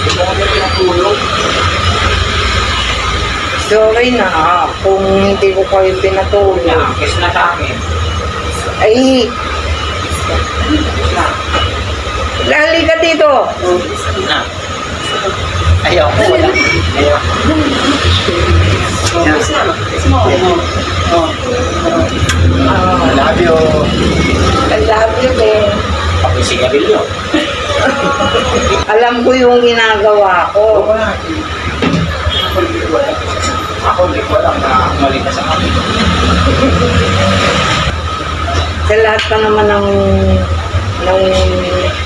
Hindi mo kami pinatulog. Sorry na kung hindi ko kayo pinatulog. Kiss na sa akin. Ay, Kiss na. lali ka dito. Kiss na. Ayaw ko. Wala. Ayaw. Kiss na. Kiss mo. I love you. I love you, Ben. Ako si Gabriel. Alam ko yung ginagawa ko. Ako hindi ko alam na mali ka sa akin. Sa lahat pa naman ng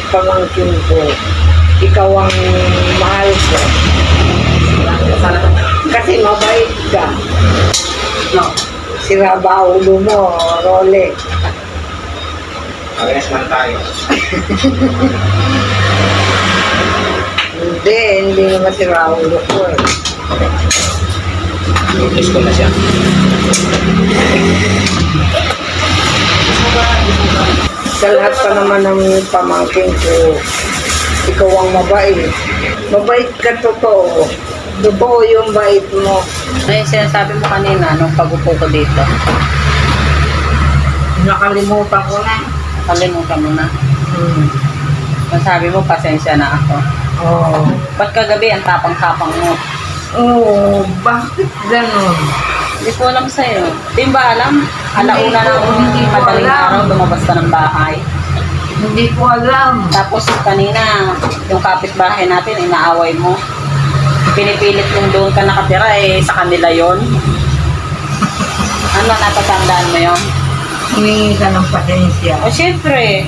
pamangkin ko, ikaw ang mahal ko. Kasi mabait ka. No. Sira ba ulo mo, Rolex? Parehas man tayo. Hindi naman sira ulo ko eh. Kiss ko na siya. Sa lahat pa naman ng pamangkin ko, ikaw ang mabait. Mabait ka, totoo. Totoo yung bait mo. Ay, sinasabi mo kanina nung pag-upo ko dito. Nakalimutan ko na. Kalimutan mo na. Sabi mo, pasensya na ako. Oo. Ba't kagabi ang tapang-tapang mo? Oo, bakit ganun? Hindi ko alam sa'yo. Di ba alam? Alauna Hindi ng ko madaling alam. araw, lumabas ka ng bahay. Hindi ko alam. Tapos kanina, yung kapitbahay natin, inaaway mo. Pinipilit yung doon ka nakatira, eh, sa kanila yon. Ano, natatandaan mo yon? Humingi ka ng pasensya. O syempre,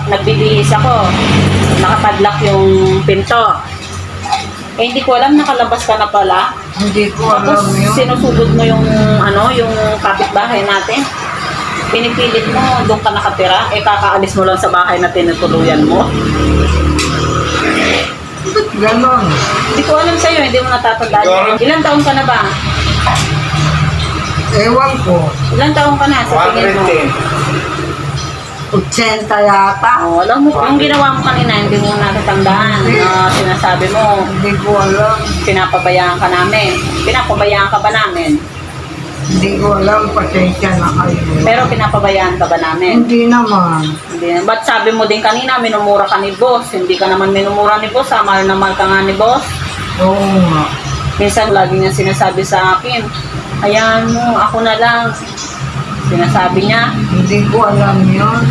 nagbibihis ako. Nakapadlock yung pinto. Eh, hindi ko alam, nakalabas ka na pala. Hindi ko alam Tapos yun. sinusugod mo yung yung kapitbahay natin. Pinipilit mo, doon ka nakatira. Eh, kakaalis mo lang sa bahay na tinutuluyan mo. Ganon. Hindi ko alam sa'yo, hindi mo natatandaan. Ilang taon ka na ba? Ewan ko. Ilang taon ka na sa tingin mo? 80 yata. Oh, alam mo, yung ginawa mo kanina, hindi mo natatandaan. Sinasabi mo, Hindi ko alam. pinapabayaan ka namin. Pinapabayaan ka ba namin? Hindi ko alam. Pasensya na kayo. Pero pinapabayaan ka ba namin? Hindi naman. Hindi. Ba't sabi mo din kanina, minumura ka ni boss? Hindi ka naman minumura ni boss, mahal na mahal ka nga ni boss. Oo nga. Minsan lagi niya sinasabi sa akin, hayaan mo, ako na lang. Sinasabi niya, Hindi ko alam yun.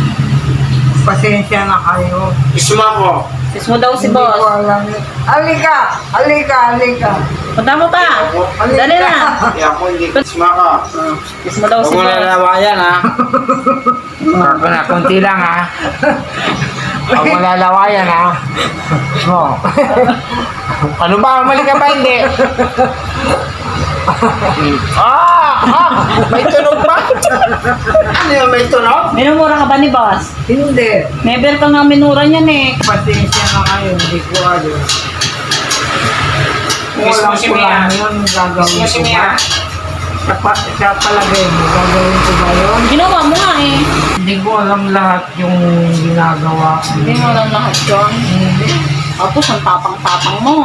Pasensya na kayo. Kiss mo ako. kiss mo daw si Hindi ko boss. alam yun. Alika! Alika! Alika! Punta mo pa. Dali na. Hindi ako hindi kiss mo ako. Kiss mo daw si Huwag mo boss. lalawayan ha. Kunti lang ha. Huwag mo lalawayan ha. Oh. Ano ba? Mali ka ba hindi? May tunog ba? Ano yung may tunog? Minumura ka ba ni boss? Hindi. Never ka nga minura niyan eh. Pasensya na kayo. Hindi ko alam. Kiss mo si Mia. Yun, Kiss gagawin mo si ko Mia. ba? Sa palagay mo, gagawin ko ba yun? Ginawa mo nga eh. Hindi ko alam lahat yung ginagawa ko. Hindi mo alam lahat yun. Hindi. Tapos ang tapang-tapang mo.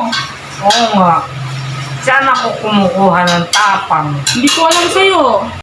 Oo nga. Saan ako kumukuha ng tapang? Hindi ko alam sa'yo.